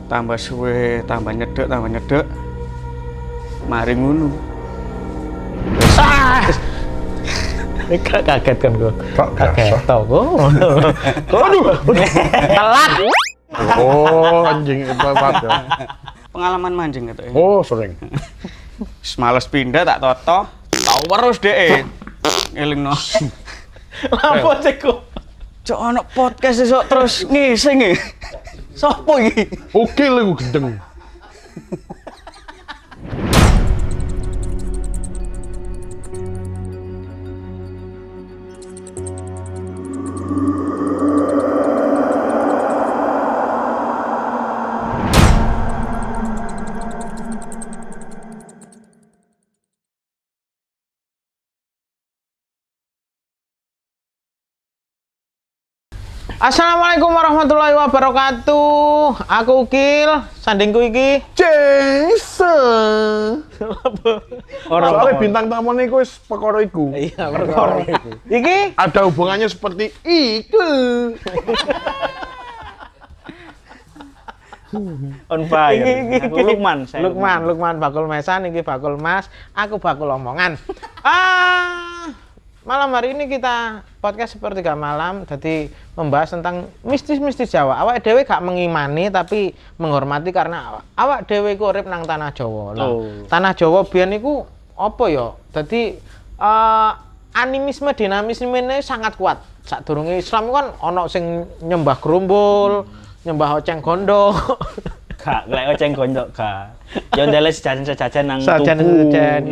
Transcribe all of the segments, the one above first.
Tambah suwe, tambah nyedek. Mari ngono. Gak kaget kan gue? Kaget tau gue. Aduh, telat. Oh, anjing itu apa ya? Pengalaman mancing gitu ya. Oh, sering. Males pindah tak toto. Tau terus deh. Elingno. Apa sih kok? Cok ono podcast esok terus ngising e. Sopo iki? Oke lah gue gendeng. Assalamualaikum warahmatullahi wabarakatuh. Aku Ukil, sandingku iki Jason. orang Soalnya bintang tamu nih gue perkara iku. Iya, perkara iku. Iki Ada hubungannya seperti itu. On fire. Aku Lukman bakul mesan, iki bakul mas, aku bakul omongan. Malam hari ini kita podcast sepertiga malam, jadi membahas tentang mistis-mistis Jawa. Awak dhewe gak mengimani tapi menghormati karena awak dhewe ku urip nang tanah Jawa. Tanah Jawa biyen iku apa ya? Dadi animisme dinamisme ini sangat kuat. Sadurunge Islam kan ana sing nyembah gerumbul, nyembah oceng gondok. Gak, lek oceng gondok gak. Ya ndele sejajan-sejajan nang Sejajan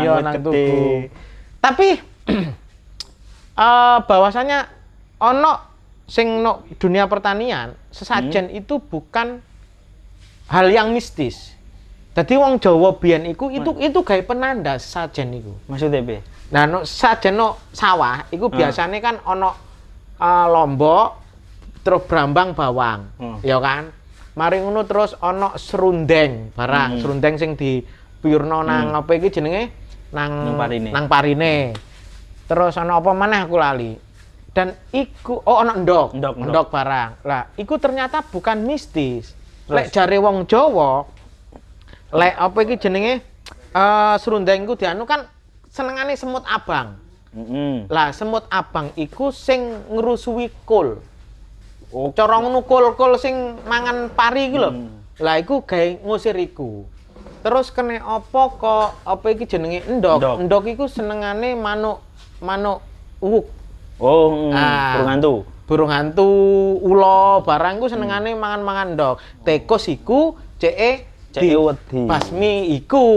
yo nang tuku. Tapi bahwasanya ono sing no dunia pertanian sesajen itu bukan hal yang mistis. Jadi wong Jawa biyen iku itu gawe penanda sesajen iku. Maksudnya piye? Nah, no sesajen no sawah iku biasanya kan ono lombok terus brambang bawang, ya kan? Mari ngono terus ono serundeng barang, serundeng sing dipiyurno nang apa iki jenenge? Nang parine. Terus ana apa maneh aku lali. Dan iku ana endok barang. Lah, iku ternyata bukan mistis. Lek jare wong Jawa, lek apa iki jenenge serundeng iku dianu kan senengane semut abang. Lah, semut abang iku sing ngrusui kul. Cara ngono kul sing mangan pari iku lho. Lah iku gawe ngusir iku. Terus kene apa kok apa iki jenenge endok. Endok iku senengane manuk uwuk. Burung hantu, ula barang ku senengane mangan-mangan endok. Tikus iku ceke wedi. Basmi iku.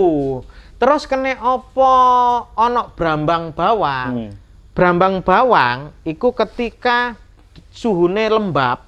Terus kene apa ana brambang bawang. Brambang bawang iku ketika suhune lembab,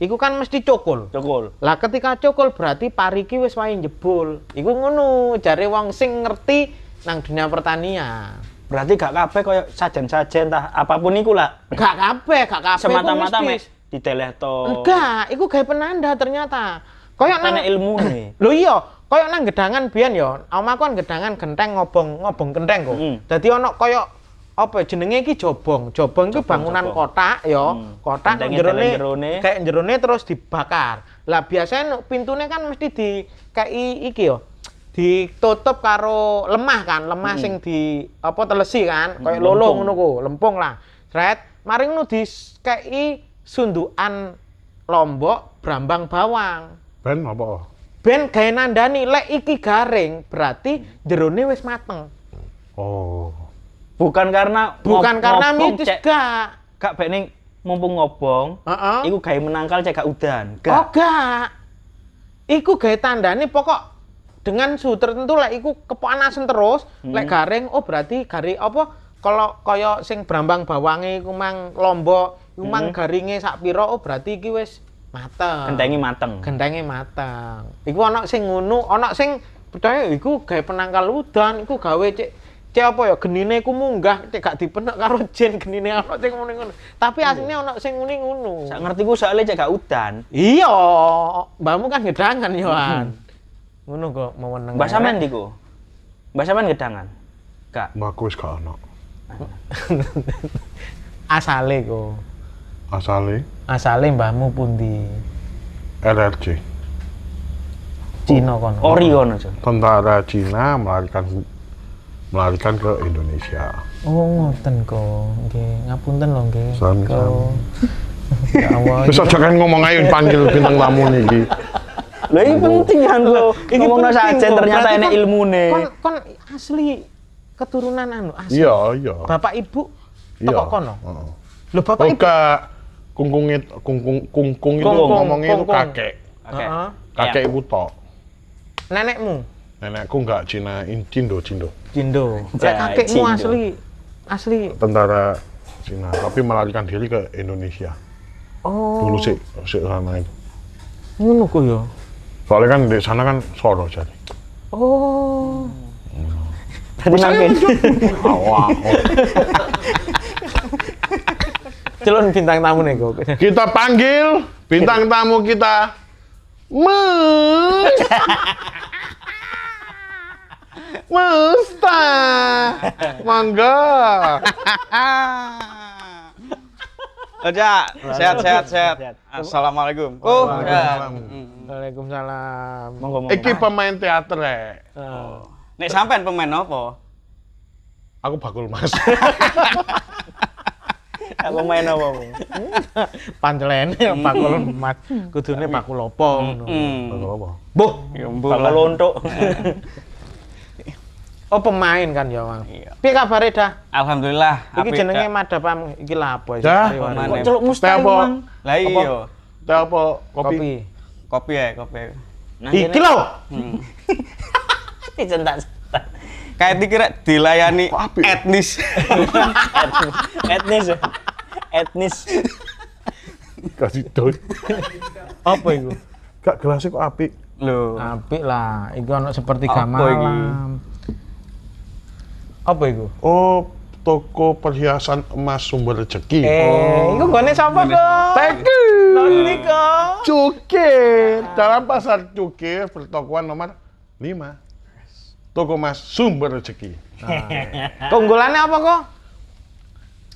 iku kan mesti cukul. Lah ketika cukul berarti pari ki wis wae njebul. Iku ngono jare wong sing ngerti nang dunia pertanian. Berarti gak kabeh koyo sajen-sajen tah apapun iku lah. Gak kabeh. Semata-mata mes diteleh to. Enggak, iku gawe penanda ternyata. Koyo nang ilmune. Lho iya, koyo nang Gedangan biyen ya, omahku kan Gedangan genteng ngobong genteng kok. Dadi ana koyo apa jenenge iki jobong. Jobong iku bangunan kotak ya, kotak jerone kayak jerone terus dibakar. Lah biasanya pintune kan mesti dikei iki ya. Ditutup karo lemah kan, lemah sing di apa telesi kan, kayak lolo ngono ku, lempung lah. Sret, mari ngono dikei sundukan lombok brambang bawang. Ben apa? Ben gawe nandani lek iki garing, berarti jerone wis mateng. Oh. Bukan karena mitis gak ben mumpung ngobong, iku gawe menangkal cek gak udan. Gak. Oh gak. Iku gawe tandane pokok dengan suhu tertentu lek iku kepanasan terus, lek garing berarti garing apa kalau kaya sing brambang bawange iku mang lombok, iku mang garinge sak pira berarti iki wis mateng. Gentenge mateng. Iku ana sing ngono, ana sing percaya iku gawe penangkal udan, iku gawe cek apa ya genine iku munggah cek gak dipenek karo jin genine ana sing ngono. Tapi asline ana sing ngono. Sak ngertiku soalnya cek gak udan. Iya, mbahmu kan Gedangan Yohan. Ngono kok mau meneng. Mbah sampean ndiku? Mbah sampean Gedangan? Gak. Mbahku wis gak ono. Asale kok. Asale mbahmu pundi? LRJ. Cina kono. Orion aja. Tentara Cina melarikan ke Indonesia. Oh, ngoten kok. Nggih, ngapunten lho nggih. Sami-sami. Ya Allah. Wis aja kan ngomong ayo panggil bintang tamu niki. Lha iki penting kan lo. Iki ngomongno penting sajen kok. ternyata Berarti enek kon- ilmune. Kon asli keturunan anu asli. Iya. Bapak ibu Iya. toko kono. Heeh. Lho bapak ibu. Enggak. Kungkung itu Kungkung, ngomongnya itu kungkung. kakek. Oke. Heeh. Kakek ibu tok. Nenekmu Nenekku enggak Cina, Cindo. Jindo. Ja, Lah kakekmu Jindo. asli. Tentara Cina, tapi melarikan diri ke Indonesia. Oh. Dulu sih sana itu. Ngono kok ya. Soalnya kan di sana kan Soro jadi. Oh. Tadi nangkin. Awak. Celon bintang tamu nih kok. Kita panggil bintang tamu kita. Musta. Mangga. Aja, sehat. Assalamualaikum. Oh, ya. Waalaikumsalam. Monggo. Iki pemain teater ya. Nek sampean pemain apa? Aku bakul mas. Aku main apa? Pancelene bakul emas. Kudune bakul opo ngono. Bakul apa? Boh, Ya Bakal lontok. oh pemain kan ya, Wang. Iya. Piye kabare dah? Alhamdulillah. Iki apik, jenenge Dak. madhapam iki lha apa sih? Dah, Riwari. pemain. Kok celuk Teh mustahil, apa? Mang? Lah iya. Teh apa? Kopi. Kopi. Kopi ya, kopi. Nah, Iki lho. dicentak. Kayak dikira dilayani Kok apik? etnis. Etnis. Etnis. Kasih doi. Apa iku? Gak gelasnya kok apik. Loh. Apik lah, iku ono sepertiga Apa iki? malam. Apa iku? Oh, toko perhiasan emas sumber rezeki. Iku gone sapa kok? Teku. Noni kok. Cukir. Dalam pasar Cukir pertokoan nomor 5. Toko emas sumber rezeki. Keunggulannya apa kok?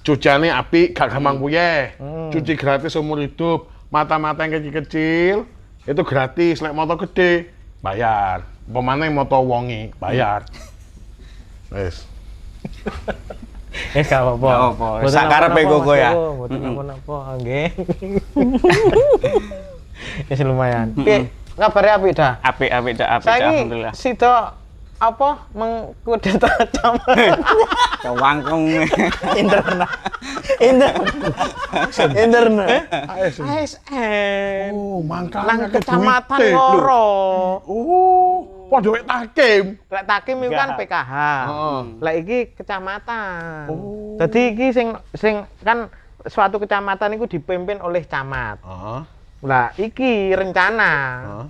Cuciannya apik, gak gampang puyeh. Cuci gratis seumur hidup. Mata-mata yang kecil-kecil itu gratis. Lek moto gede bayar. Pemane moto wongi bayar. Wes. Gak apa-apa. Gak apa-apa. Mboten Sakarepe napa-napa, koko ya. Mas Joko. Mboten napa-napa, nggih. Wis lumayan. Piye kabare apik dah? Apik, Dak. Saiki Alhamdulillah. sida apa mengkudeta camat. Wangkung. Interna. ASN. Oh, mangkane Nang akeh kecamatan duite, lho. loro. Oh, padha wek takim. Lek Takim itu kan PKH. Heeh. Lek iki kecamatan. Oh. Dadi iki sing kan suatu kecamatan itu dipimpin oleh camat. Heeh. Lah iki rencana. Heeh.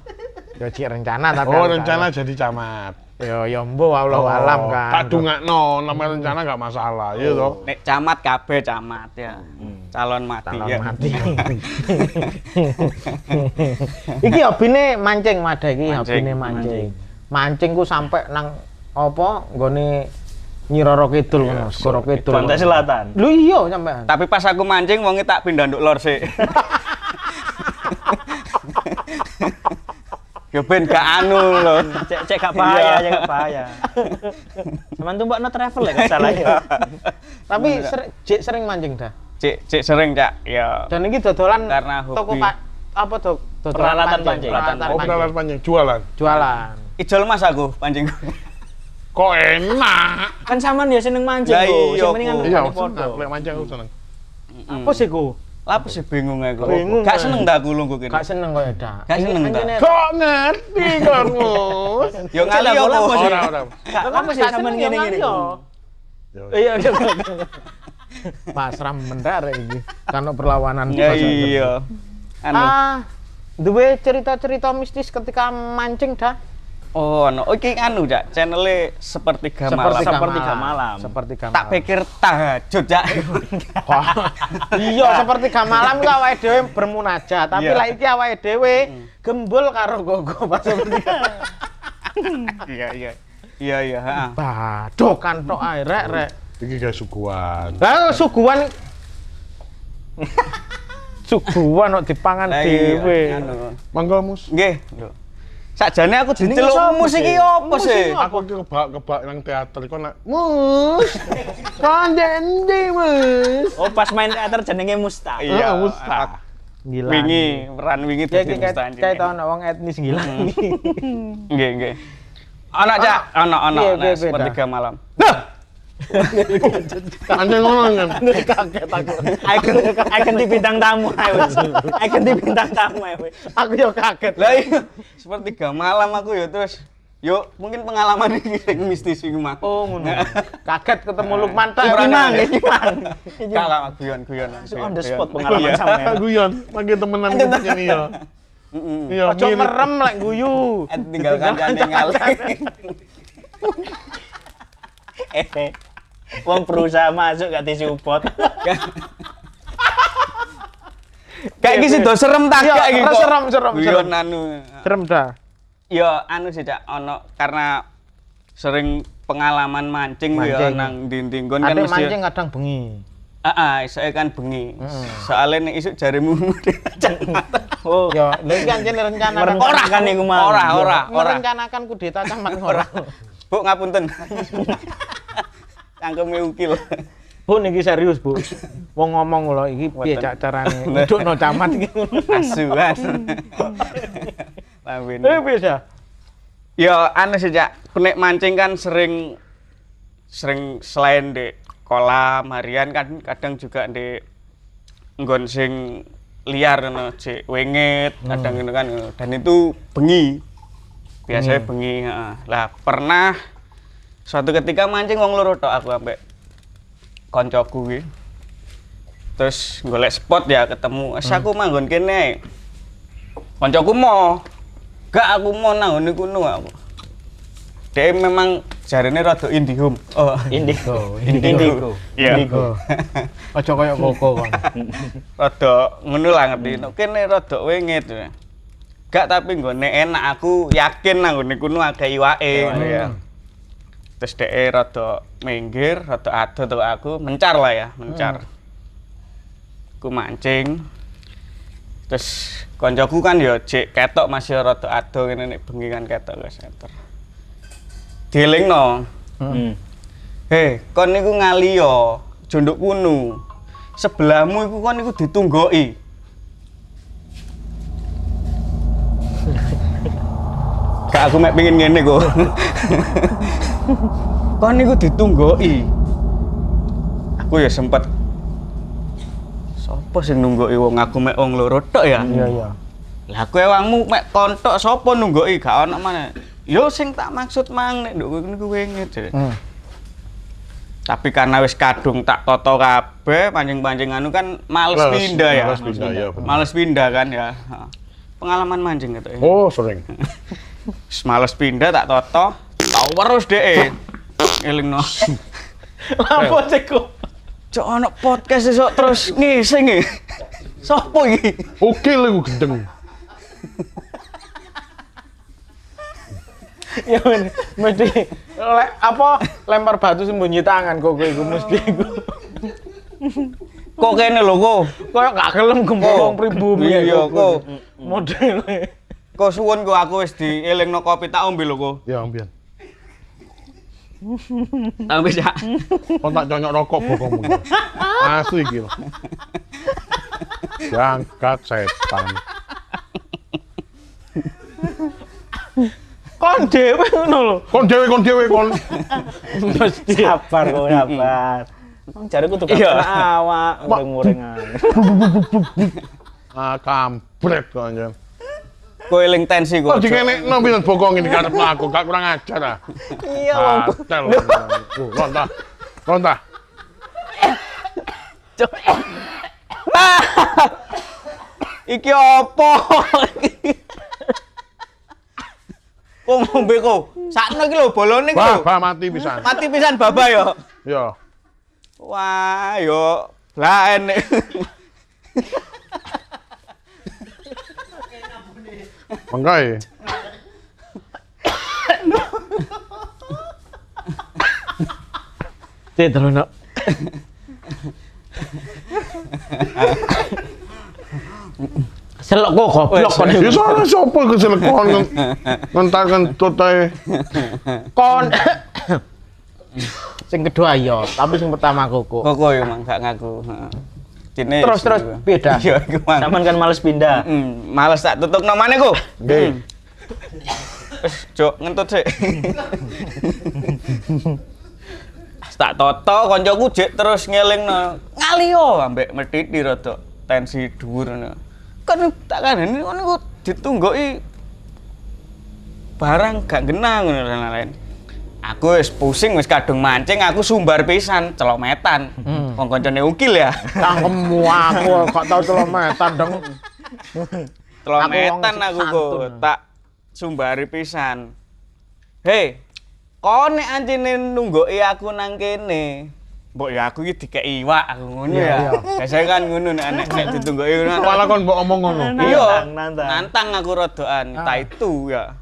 Ya cik rencana tapi Oh, aku rencana tahu. jadi camat. Ya mbo wallahu alam kan. Tak dungakno, namanya rencana gak masalah, iya toh. Nek camat kabeh camat ya. Calon mati Calon ya. mati. Iki hobine mancing Mada iki Mancing, hobine mancing. Mancing ku sampe nang apa nggone Nyiroro Kidul ngono, Segoro Kidul. Pantai Selatan. Lho iya sampean. Tapi pas aku mancing wonge tak pindah nduk lor sik. Ya ben gak anu lho. Cek gak bahaya, cek gak bahaya. Sampeyan tuh mbak no travel ya gak salah ya. Tapi sering mancing dah. Cik sering, Cak. Ya. Dan ini dodolan Karena toko hobi. apa dodolan Peralatan pancing. Oh, peralatan panjang, jualan. Jualan. Ijol Mas aku pancing. Kok enak. Kan sampean ya seneng mancing Lah kok. iya, Sing mendingan kok. Iya, nukani podo. seneng. Lek mancing aku seneng. Apa sih ku? Lapo sih bingung aku. Bingung, Gak kan? seneng dah aku lungguh kene. Gak seneng kok ya dah. Gak seneng, dah. Kok ngerti kamu? Yo ngali Cek, yo. bola apa sih? Ora. Gak apa sih sampean ngene-ngene. Iya. Pasrah mendar iki. Kan perlawanan Ya iya. Anu. Duwe cerita-cerita mistis ketika mancing dah. Oh, no. Oke, anu, Cak. Channel-e Sepertiga Malam. Sepertiga malam. Sepertiga Tak malam. pikir tahajud, Cak. Iya, sepertiga malam ku awake dhewe bermunajat, tapi Iya. lah iki awake dhewe gembul karo gogo pas sepertiga. Iya, heeh. Baduh kantok ae rek. Iki kayak suguhan. Lah suguhan suguhan kok dipangan Lah dhewe. iya, anu. Mangga mus. Nggih. Lho. Sakjane aku diceluk mus iki opo sih? Aku iki kebak nang teater iku nek mus. Kon endi mus? Oh, pas main teater jenenge Musta. Iya, Musta. Gila. Wingi peran wingi dadi Musta. Kayak ono wong etnis gila. Nggih. Ana Cak, ana Piye, sepertiga malam. Anjing ngono kan. Kaget aku. Icon di bintang tamu ae wis. Icon di bintang tamu ae wis. Aku yo kaget. Lah iya, sepertiga malam aku ya terus. Yuk, mungkin pengalaman iki sing mistis iki mah. Oh, ngono. Kaget ketemu Lukman ta. Iki mang. Kakak Guyon. on the spot pengalaman sampean. Guyon, lagi temenan ini ya. Iya, Ojo merem lek guyu. Tinggal kancane ngalih. Wong berusaha masuk gak disupport. Kayak iki sido serem ta Iya, gak iki kok. serem. Guyon anu. Serem dah. Ya anu sih Cak, ono karena sering pengalaman mancing ya Mancing. nang dinding kon kan Ate mesti. mancing kadang bengi. Isoke kan bengi. Soale nek isuk jaremu Oh, Yo, lha iki anjen rencana. Ora kan iku mah. Ora. Merencanakan kudeta camat ora. Bu ngapunten. Cangkeme ukil. Bu niki serius, Bu. Wong ngomong lho iki piye cak carane ngudukno camat iki. Asuhan. Lambene. Bisa. Ya anu sih Cak, nek mancing kan sering selain di kolam harian kan kadang juga di nggon sing liar ngono, cek wengit, kadang ngono kan. Dan itu bengi. Biasanya bengi, heeh. Lah pernah suatu ketika mancing wong loro tok aku ambek koncoku kuwi. Terus golek spot ya ketemu. Aku manggon kene. Koncoku mau. Gak aku mau nang ngene kuno aku. Dia memang jarene rada indihome. Oh, Indigo. Iya. Indigo. Aja koyo koko kon. Rada ngono lah ngerti. Nek kene rada wengit. Gak tapi nggone enak aku yakin nang ngene kuno akeh iwake ngono ya. Terus dhek rada minggir, rada ado to aku, mencar lah ya, mencar. Aku mancing. Terus koncoku kan ya jek ketok masih rada ado ngene nek bengi kan ketok wis seter. Dielingno. Hei, kon niku ngali yo, jondok kunu. Sebelahmu iku kon niku ditunggoki. Gak aku mek pengin ngene kok. Kon niku ditunggoki. Aku ya sempet sapa sing nunggoki wong aku mek wong loro tok ya? Iya. Lah kowe wangmu mek kontok sapa nunggoki gak ono maneh. Yo sing tak maksud mang nek nduk niku wengit. Tapi karena wis kadung tak toto kabeh pancing-pancing anu kan males pindah ya. Males pindah ya. bener. Males pindah kan ya. Heeh. Pengalaman mancing gitu ya. Oh, sering. Wis males pindah tak toto, tau terus dhek. Elingno. Apa ceko? Cok ono podcast esuk terus ngising e. Sopo iki? Oke lho gendeng. Ya mesti lempar batu sembunyi tangan kok kowe iku mesti iku. Kok kene lho kok. Koyo gak gelem gembong pribumi. Iya kok. Modele. Kok suwun kok aku wis dielingno kopi tak ombe lho kok. Ya ambian. Ombe ya. Kon tak conyok rokok bokongmu. Asli iki lho. Jangkat setan. Kon dhewe ngono lho. Kon dhewe kon. Mesti Sabar kok, sabar. Wong jare kudu Iya. awak muring-muringan. Kampret kok anjen. Kowe eling tensi kok. Kok dikenekno pisan bokong ini karep aku, gak kurang ajar ah. Iya, wong. Hotel. Lontah. Lontah. Iki opo? Kok ngombe kok? Sakno iki lho bolone iki lho. Bah mati pisan. Mati pisan baba yo. Yo. Wah, yo lah enek. Mengkai. Cedono. Celok kok goblok kon. Ya soalnya sapa keselekon ngentar kentut ae. Kon. Sing kedua iya, tapi sing pertama koko. Koko ya mang gak ngaku. Heeh. Cine Terus beda. Iya iku mang. Sampean kan males pindah. Males tak tutup nomane ku. Nggih. Wis, Cuk, ngentut sik. Tak toto koncoku jek terus ngelingno. Ngali yo ambek medhiti rada tensi dhuwur ngono. Kan tak kandhani ngono ku ditunggoki barang gak genah ngono dan lain-lain. Aku wis pusing wis kadung mancing aku sumbar pisan celometan. Wong koncone ukil ya. Cangkemmu aku gak tau celometan dong. Celometan aku kok tak sumbari pisan. Hei, kon nek anjene nunggoki aku nang kene. Mbok ya aku iki dikeki iwak aku ngono ya. Biasane kan ngono nek ditunggoki ngono. Malah kon mbok omong ngono. Iya, Nantang. nantang aku rodokan, tak itu ya.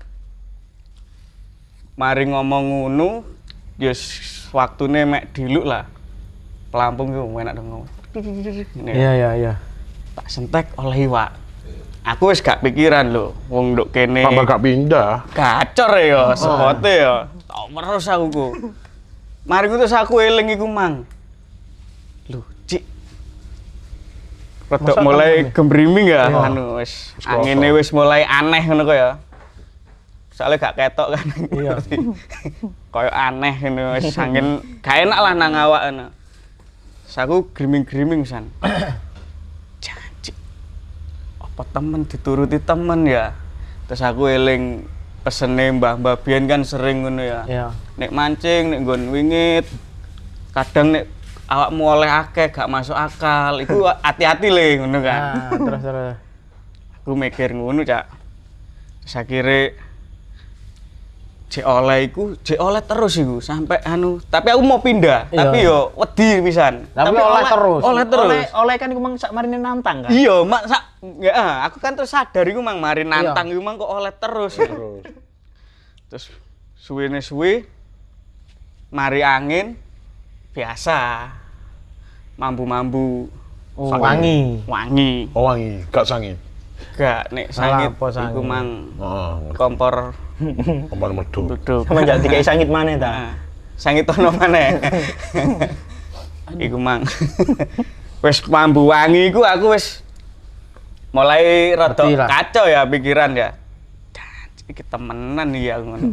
Mari ngomong ngono, ya waktune mek diluk lah. Pelampung ku enak dong. Iya. Tak sentek oleh iwak. Aku wis gak pikiran lho, wong nduk kene. Tambah gak pindah. Gacor ya, sepote ya. Tak terus aku ku. Mari terus aku eling iku mang. Lho, Cik. Rodok mulai gembriming ya, anu wis angine wis mulai aneh ngono kok ya. Soalnya gak ketok kan. Iya. Kayak aneh ngono wis angin gak enak lah nang awak ngono. Aku griming-griming san. Janji. Apa temen dituruti temen ya. Terus aku eling pesene mbah-mbah biyen kan sering ngono ya. Iya. Nek mancing, nek nggon wingit, kadang nek awakmu oleh akeh gak masuk akal, iku hati-hati le ngono kan. Nah, terus. Aku mikir ngono, Cak. Terus akhire jek oleh terus iku sampai anu, tapi aku mau pindah, Iya. tapi yo wedi pisan. Tapi oleh terus. Oleh terus. Oleh kan iku mang sak marine nantang kan. Iya, mak ya, aku kan terus sadar iku mang mari nantang iku mang kok oleh terus. Terus suwe mari angin biasa. Mambu-mambu Wangi. Oh wangi, gak sangit. Gak nek Alah, sangit apa sangit? iku mang Heeh. kompor Kompor medhuk. duduk. Sampeyan jak dikai sangit maneh ta. Nah, sangit ono maneh. Iku mang. Wis mambu wangi iku aku wis mulai rada Ngerti lah. kacau ya pikiran ya. Iki temenan iki aku ngono.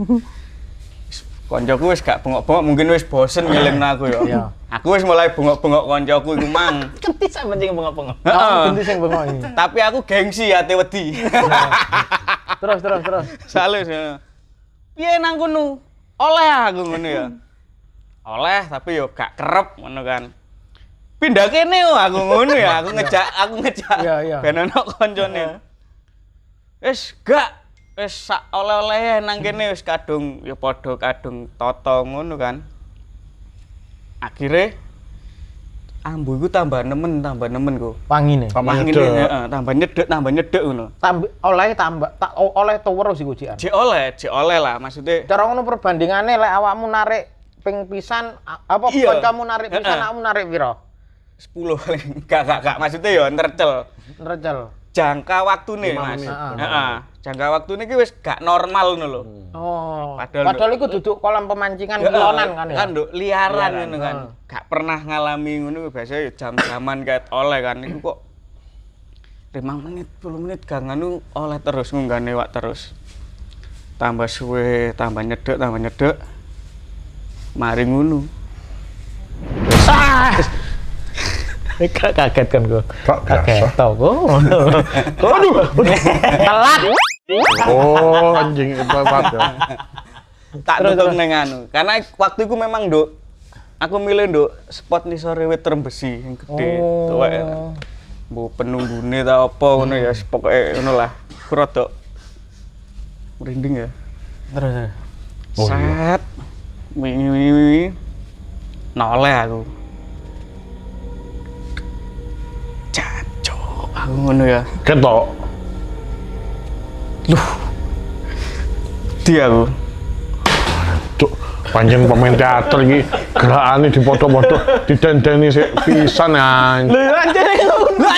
Wis koncoku wis gak bengok-bengok mungkin wis bosen ngelingno aku ya. Iya. Aku wis mulai bengok-bengok koncoku iku mang. Kenti sampeyan sing bengok-bengok. Heeh. Ganti sing bengoki. Tapi aku gengsi ate wedi. Terus. Salus ya. Piye nang kono? Oleh aku ngono ya. Oleh tapi yo gak kerep ngono kan. Pindah kene yo aku ngono ya, aku ngejak. Iya. Ben ono koncone. Wis gak wis sak oleh-oleh nang kene wis kadung ya padha kadung toto ngono kan. Akhire ambu iku tambah nemen ku. Wangine. Wangine heeh, tambah nyedek ngono. Oleh tambah oleh terus iku jikan. Jek oleh lah maksudnya. Cara ngono perbandingane lek awakmu narik ping pisan apa Iya. kancamu narik pisan Heeh. awakmu narik pira? 10 paling. Gak maksudnya ya ntercel. Nrecel. Jangka waktune, 5 Mas. menit. Heeh. Jangka waktune ki wis gak normal ngono lho. Oh. Padahal Padahal iku duduk kolam pemancingan Heeh, kilonan kan ya. Kan nduk liaran Liaran, ngono kan. Gak pernah ngalami ngono biasanya ya jam-jaman kayak oleh kan iku kok 5 menit, 10 menit gak nganu oleh terus ngunggane wak terus. Tambah suwe, tambah nyedek. Mari ngono. Kaget kan gua. Gak biasa. Tau gua. Aduh. Telat. Oh, anjing hebat ya. Tak tutup neng anu. Karena waktu itu memang nduk aku milih nduk spot nih sore wit Trembesi yang gede. Tuwek. Bu penunggune ta apa ngono ya pokoke ngono lah. Ku rada merinding ya. Terus. Oh, iya. Set. Wingi noleh aku. Cacok aku ngono ya. Ketok. Dia aku. Cuk, Pancen pemain teater iki gerakane dipoto-poto didendeni sik pisan anjing. Lho anjir iku.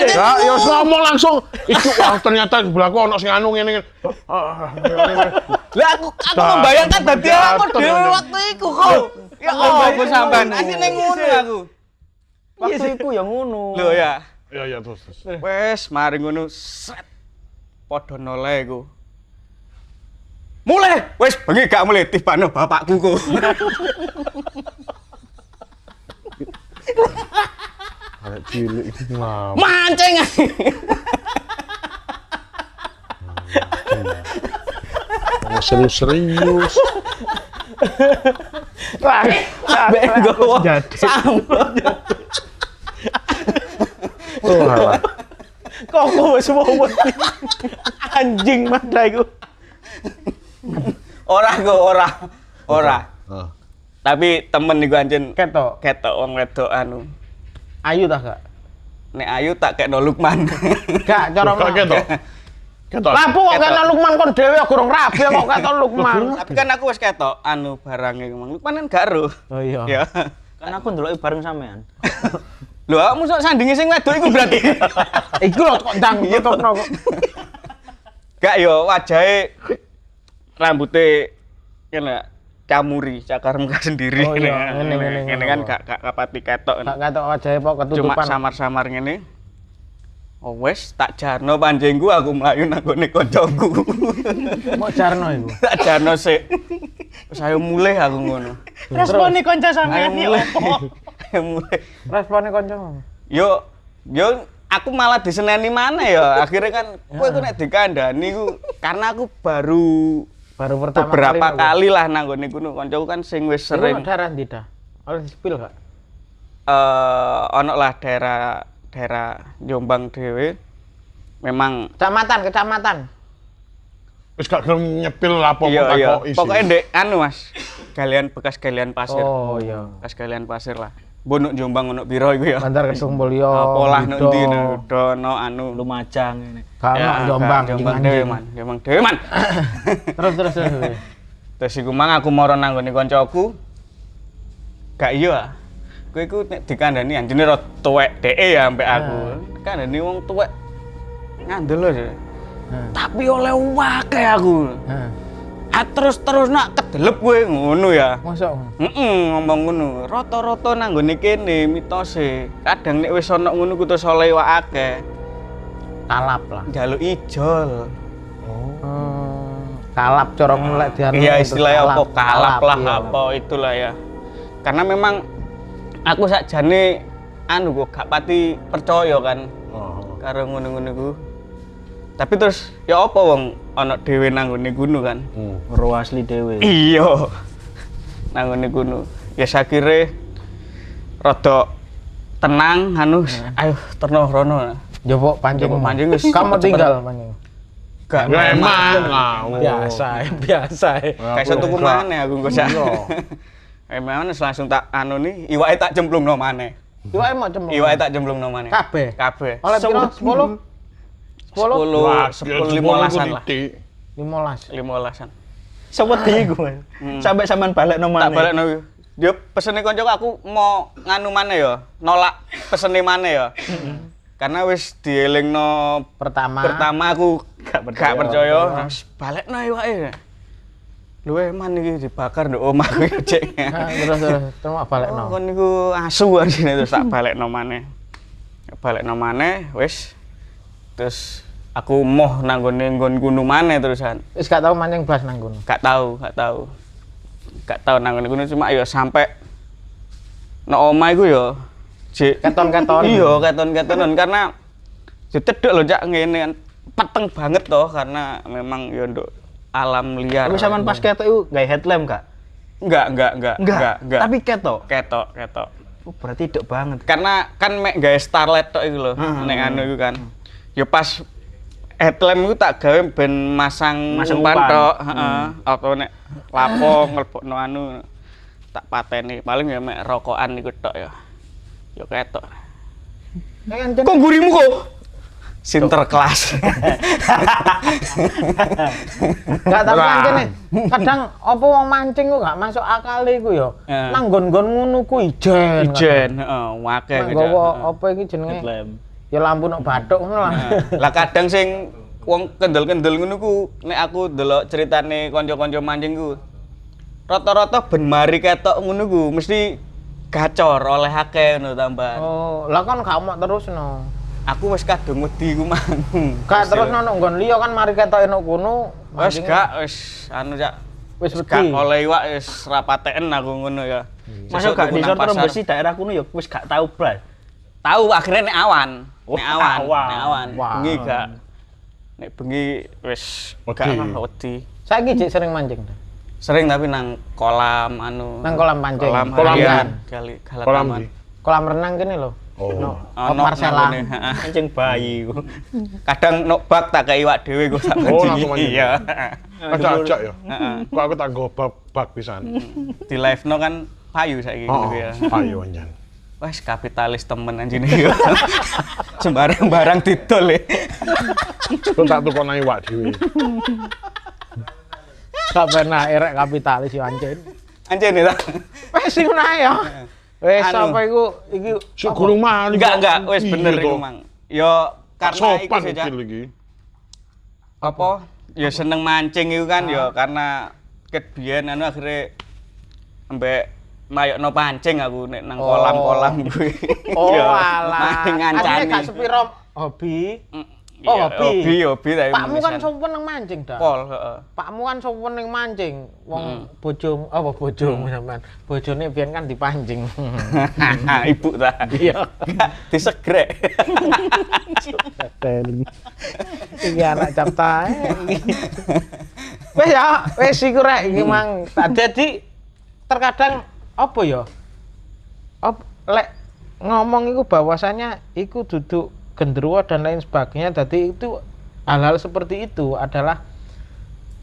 Ya, ya wis ngomong langsung. Iku wah ternyata di belakang ono sing anu ngene. Lah aku membayangkan dadi aku dhewe waktu iku kok. Ya Allah sampean, asine ngono aku. Waktu iku ya ngono. Lho ya. Ya terus. Wes mari ngono set. Padha noleh iku. Mulai, wes bengi gak mulai tibano bapakku ku. Arek cilik iki ngam. Mancing. Serius. Sampai gowo. Samplot. Oh alah. Kok wis wedi. Anjing mata iku. Ora. Tapi temen iku anjen Ketok. wong wedok anu. Ayu tak gak? Nek ayu tak kekno Lukman. Gak cara Kok ketok. Ketok. Lapo kok kena Lukman kon dhewe gurung rabi kok ketok Lukman. Tapi kan aku wis ketok anu barange ngomong. Lukman kan gak ero. Oh iya. Ya. Kan aku ndeloki bareng sampean. Lho, kamu sok sandinge sing wedok iku berarti. Iku lho kok ndang tutupno kok. Gak yo wajahe rambutnya kena camuri cakar muka sendiri. Oh iya, ngene kan gak kapati ketok. Gak ketok wajahe pok Cuma ketutupan. samar-samar ngene. Oh wes tak jarno panjengku aku mlayu nang gone kancaku. Mau jarno iku. Tak jarno sik. Wes ayo mulih aku ngono. Respone kanca Ayo sampean iki mulih. opo? Ayo mulih. Responnya kancamu. Yo aku malah diseneni mana ya. Akhirnya kan kowe ku nek dikandani ku karena aku baru Pertama beberapa kali lah nang gone kuno. Kancaku kan sing wis sering sering daerah tidak. Oleh spill gak? ono lah daerah Jombang dhewe. Memang Kecamatan. Wis gak gelem nyepil lapo iya. kok isi. Pokoknya ndek anu Mas. Bekas galian pasir. Oh iya. Bekas galian pasir lah. Bonuk Jombang ono piro iku ya. Bandar Kedung Mulyo. Apa lah nek ndi dono anu Lumajang ngene. Kalau Jombang, Jombang dhewe man. Jombang dhewe man. Terus. Terus iku mang aku moro nang gone kancaku. Gak iya. Kowe iku nek dikandani anjene ro tuwek dheke ya ambek aku. Kandani wong tuwek ngandel lho. Tapi oleh wake aku. Terus nak kedelep kowe ngono ya. Mosok. Ngomong ngono. Rata-rata nang gone kene mitose. Kadang nek wis ana ngono ku terus oleh akeh. Kalap lah. Njaluk ijol. Kalap cara mulai dianu. Iya istilahnya apa kalap lah iya. apa itulah ya. Karena memang aku sakjane anu kok gak pati percaya kan karo ngono-ngono ku. Tapi terus ya apa wong ana dhewe nang ngene gunung kan. Ro asli dhewe. Iya. Nang ngene gunung. Ya sakire rada tenang anu ayo terno rono. Jopok pancing. Wis Kamu tinggal pancing. gak Ya emang Biasa. kayak satu kumane aku engko sak. Emang langsung tak anu nih iwake tak cemplungno maneh. Iwake mau cemplung. Iwake tak cemplungno maneh. Kabeh. Kabeh. Oleh piro? 10? 10 15-an lah. 15. 15-an. Sewedi iku. Sampai sampean balekno Tak maneh. balekno. Dia pesene kancaku aku mau nganu maneh ya, nolak pesene maneh ya. Karena wis dielingno Pertama aku gak percaya. Terus Balekno iwake. Lho man iki dibakar nduk omahku cek. terus cuma balekno. Kon niku asu arine terus tak balekno maneh. Balekno maneh wis. Terus aku moh nang nggon gunung maneh terusan. Wis gak tau mancing blas nang kono. Gak tahu nang ngene cuma ya sampai nang omah iku ya Keton-keton. Iya, keton-ketonan karena cedek lho cak ngene peteng banget toh karena memang ya nduk alam liar. Tapi sampean pas ketok iku gawe headlamp gak? Enggak. Tapi ketok. Ketok. Oh, berarti dek banget. Karena kan mek gawe starlight tok iku lho, nek anu iku kan. Ya pas headlamp iku tak gawe ben masang umpan tok, heeh. Apa nek lapo nglebokno anu tak pateni. Paling ya mek rokokan iku tok ya. Ya ketok. Kan Kok gurimu kok? Sinterklas. Enggak tapi Ora. ancene kadang apa wong mancing kok gak masuk akal iku ya. Ya. Nang nggon-nggon ngono ku ijen. Ijen, heeh, akeh. Nek nggawa apa iki jenenge? Headlamp. Ya lampu nok bathuk ngono lah. Lah kadang sing wong kendel-kendel ngono ku nek aku ndelok ceritane kanca-kanca mancing ku rata-rata ben mari ketok ngono ku mesti gacor oleh akeh ngono tambah. Oh, lah kan gak mau terusno. Aku wis kadung wedi ku mang. Gak terusno nang nggon liya kan mari ketoke nok kono. Wis mancing- gak wis anu cak. Wis Gak wedi. oleh iwak wis rapateken aku ngono ya. Masuk gak Sesuk di tuku nang pasar. besi daerah kuno ya wis gak tau blas. Tahu akhirnya nek awan. Oh, Nek awan, awan. nek awan. Wah. Bengi gak. Nek bengi wis Wedi. gak wedi. Saiki jek sering mancing. Sering tapi nang kolam anu. Nang kolam pancing. Kolam Kolam harian, kan? kali Kolam Galataman. di. Kolam renang kene lho. Oh. No, Ono Marcella. nang kene, heeh. Mancing bayi ku. Kadang nok bak tak kei iwak dhewe kok tak Oh, mancing. langsung mancing. Iya. Ajak-ajak ya. Heeh. Kok aku tak nggo bak pisan. Di live no kan payu saiki Oh, gitu ya. ayo anjan. Wes kapitalis temen anjing yo. Sembarang-barang didol ya. Kok tak tukokno iwak dhewe. Gak pernah erek kapitalis yo anjen. Anjing ya. Wes sing ngono ae yo. Wes Anu. apa iku iki Sik gurung mali. Enggak, wes Iya bener toh. iku mang. Yo karena iku Sopan sih Cak. iki iki. Apa? Ya seneng mancing itu kan ya karena ket biyen anu akhirnya ambek mayokno pancing aku nek nang kolam-kolam kuwi. Oh Ya, alah. mancing ngancani. Gak sepiro hobi. Iya, Oh, hobi. hobi tapi Pakmu kan manisan. sopan nang mancing dah. pol, heeh. Pakmu kan sopan nang mancing. Wong bojomu apa bojomu sampean. Bojone biyen kan dipancing. Ibu ta. Iya. Disegrek. Iki anak capta. Wes ya, wes iku rek iki mang. Dadi terkadang apa ya? Lek ngomong iku bahwasannya iku duduk genderuwo dan lain sebagainya. Dadi itu hal-hal seperti itu adalah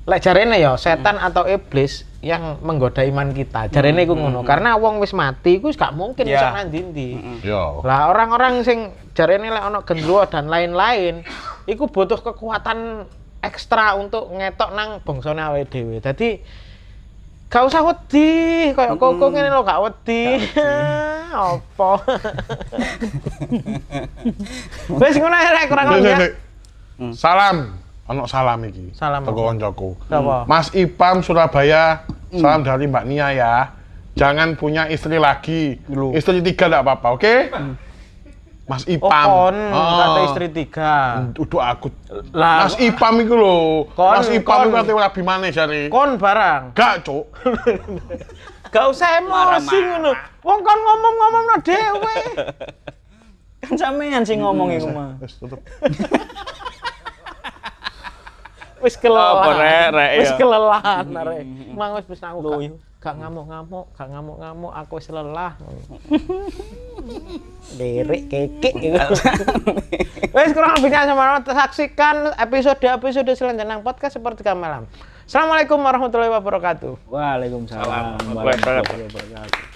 lek jarene ya setan atau iblis yang menggoda iman kita. Jarene iku ngono. Karena wong wis mati iku wis gak mungkin Ya. iso nang ndi-ndi. Yo. Lah orang-orang sing jarene lek ana genderuwo dan lain-lain iku butuh kekuatan ekstra untuk ngetok nang bangsane awake dhewe. Dadi gak usah wedi, koyo koko ngene lho gak wedi. Apa? Wis ngono ae rek kurang Sik, lebih. sik, Ya. sik. Salam. Ono salam iki. Salam Teko apa? koncoku. Apa? Mas Ipam Surabaya. Salam dari Mbak Nia ya. Jangan punya istri lagi. Loh. Istri 3 enggak apa-apa, oke? Mas Oh, Ipam. kon Oh. kata istri 3. Udah aku. Lah, Mas Ipam iku lho. Kon, Mas Ipam kon. iku ate rabi maneh jare. kon barang. Gak, Cuk. Gak usah emosi ngono. Wong kon ngomong-ngomongno dhewe. Kan sampean sing ngomong iku mah. Wis tutup. Wis kelelahan. Apa, Rek, Wis ya? kelelahan arek. Mang wis aku gak ngamuk-ngamuk, aku wis lelah. Lirik kekek iku. Wis kurang lebihnya sama saksikan episode selanjutnya podcast seperti malam. Assalamualaikum warahmatullahi wabarakatuh. Waalaikumsalam warahmatullahi wabarakatuh.